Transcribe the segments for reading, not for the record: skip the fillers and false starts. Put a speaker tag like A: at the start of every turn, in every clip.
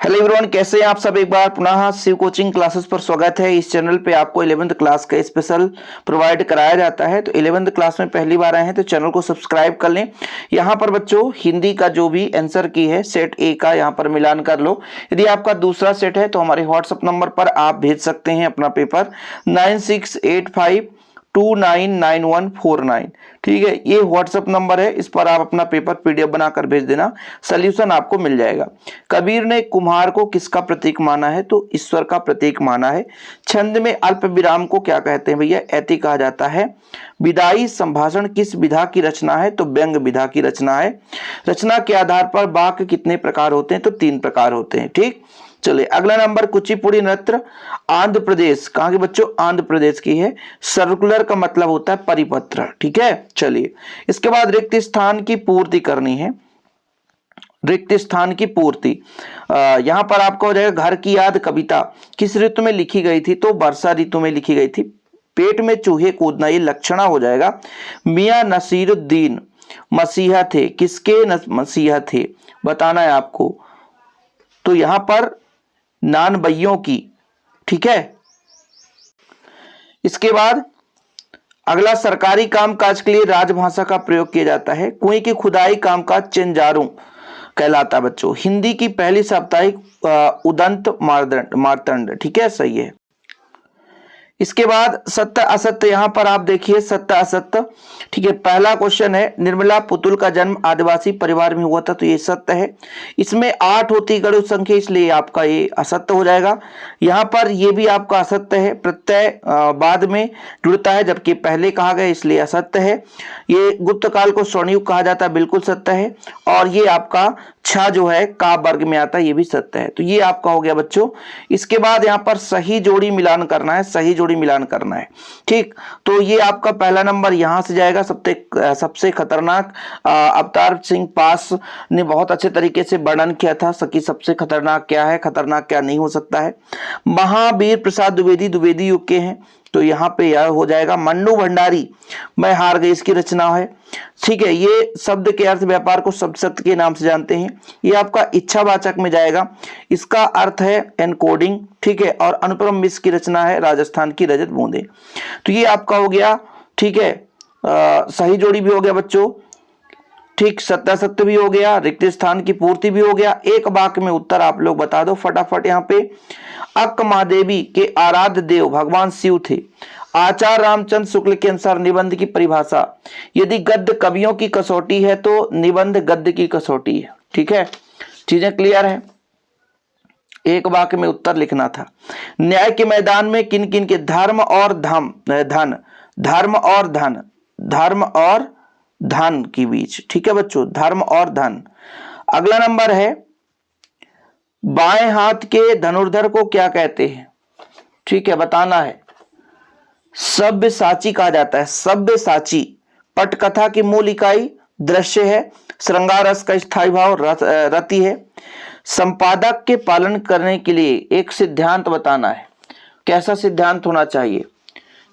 A: Hello everyone, कैसे हैं आप सब। एक बार पुनः शिव कोचिंग क्लासेस पर स्वागत है। इस चैनल पे आपको 11th क्लास का स्पेशल प्रोवाइड कराया जाता है। तो 11th क्लास में पहली बार आए हैं तो चैनल को सब्सक्राइब कर लें। यहाँ पर बच्चों हिंदी का जो भी आंसर की है सेट ए का यहाँ पर मिलान कर लो। यदि आपका दूसरा सेट है तो हमारे व्हाट्सएप नंबर पर आप भेज सकते हैं अपना पेपर 9685299149। ठीक है, ये व्हाट्सएप नंबर है, इस पर आप अपना पेपर पीडीएफ बनाकर भेज देना, सॉल्यूशन आपको मिल जाएगा। कबीर ने कुम्हार को किसका प्रतीक माना है? तो ईश्वर का प्रतीक माना है। छंद में अल्प विराम को क्या कहते हैं भैया? ऐति कहा जाता है। विदाई संभाषण किस विधा की रचना है? तो व्यंग विधा की रचना है। रचना के आधार पर वाक्य कितने प्रकार होते हैं? तो 3 प्रकार होते हैं। ठीक, चलिए अगला नंबर, कुचिपुड़ी नृत्य आंध्र प्रदेश, कहाँ के बच्चों? आंध्र प्रदेश की है। सर्कुलर का मतलब होता है परिपत्र। ठीक है, चलिए इसके बाद रिक्त स्थान की पूर्ति करनी है। रिक्त स्थान की पूर्ति, यहां पर आपको हो जाएगा घर की याद कविता किस ऋतु में लिखी गई थी? तो वर्षा ऋतु में लिखी गई थी। पेट में चूहे कूदना, ये लक्षणा हो जाएगा। मियां नसीरुद्दीन मसीहा थे, किसके मसीहा थे बताना है आपको। तो यहां पर नानबइयों की। ठीक है, इसके बाद अगला, सरकारी कामकाज के लिए राजभाषा का प्रयोग किया जाता है। कुएं की खुदाई कामकाज चेंजारू कहलाता है बच्चों। हिंदी की पहली साप्ताहिक उदंत मार्तंड। ठीक है, सही है। इसके बाद सत्य असत्य, यहां पर आप देखिए सत्य असत्य। ठीक है, पहला क्वेश्चन है निर्मला पुतुल का जन्म आदिवासी परिवार में हुआ था, तो ये सत्य है। इसमें 8 होती गणित संख्या, इसलिए आपका ये असत्य हो जाएगा। यहाँ पर ये भी आपका असत्य है, प्रत्यय बाद में जुड़ता है जबकि पहले कहा गया, इसलिए असत्य है। ये गुप्त काल को स्वर्णयुग कहा जाता है, बिल्कुल सत्य है। और ये आपका छा जो है का वर्ग में आता है, ये भी सत्य है। तो ये आपका हो गया बच्चों। इसके बाद यहाँ पर सही जोड़ी मिलान करना है, सही जोड़ी मिलान करना है। ठीक, तो ये आपका पहला नंबर यहां से जाएगा। सबसे खतरनाक अवतार सिंह पास ने बहुत अच्छे तरीके से वर्णन किया था कि सबसे खतरनाक क्या है, खतरनाक क्या नहीं हो सकता है। महावीर प्रसाद द्विवेदी युग के हैं, तो यहाँ पे यह हो जाएगा। मन्नू भंडारी मैं हार गई, इसकी रचना है। ठीक है, ये शब्द के अर्थ व्यापार को शब्द सत्य के नाम से जानते हैं। ये आपका इच्छावाचक में जाएगा, इसका अर्थ है एनकोडिंग। ठीक है, और अनुपम मिश्र की रचना है राजस्थान की रजत बूंदे। तो ये आपका हो गया। ठीक है, सही जोड़ी भी हो गया बच्चों। ठीक, सत्यासत्य भी हो गया, रिक्त स्थान की पूर्ति भी हो गया। एक वाक्य में उत्तर आप लोग बता दो फटाफट। यहाँ पे अक्क महादेवी के आराध्य देव भगवान शिव थे। आचार्य रामचंद्र शुक्ल के अनुसार निबंध की परिभाषा, यदि गद्य कवियों की कसौटी है तो निबंध गद्य की कसौटी है। ठीक है, चीजें क्लियर है। एक वाक्य में उत्तर लिखना था। न्याय के मैदान में किन किन के धर्म और धन धर्म और धन के बीच। ठीक है बच्चों, धर्म और धन। अगला नंबर है, बाएं हाथ के धनुर्धर को क्या कहते हैं? ठीक है, बताना है। सव्यसाची कहा जाता है, सव्यसाची। पटकथा की मूल इकाई दृश्य है। श्रृंगार रस का स्थायी भाव रति है। संपादक के पालन करने के लिए एक सिद्धांत बताना है। कैसा सिद्धांत होना चाहिए?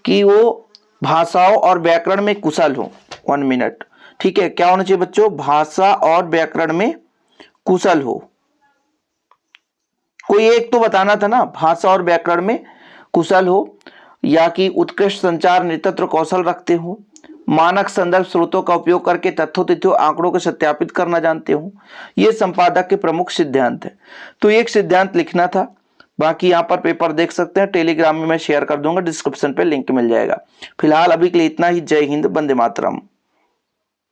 A: कि वो भाषाओं और व्याकरण में कुशल हो। 1 मिनट। ठीक है, क्या होना चाहिए बच्चों? भाषा और व्याकरण में कुशल हो। कोई एक तो बताना था ना, भाषा और व्याकरण में कुशल हो, या कि उत्कृष्ट संचार नेतृत्व कौशल रखते हो, मानक संदर्भ स्रोतों का उपयोग करके तथ्यों आंकड़ों को सत्यापित करना जानते हो। ये संपादक के प्रमुख सिद्धांत है। तो एक सिद्धांत लिखना था। बाकी यहाँ पर पेपर देख सकते हैं, टेलीग्राम में मैं शेयर कर दूंगा, डिस्क्रिप्शन पे लिंक मिल जाएगा। फिलहाल अभी के लिए इतना ही। जय हिंद, वंदे मातरम।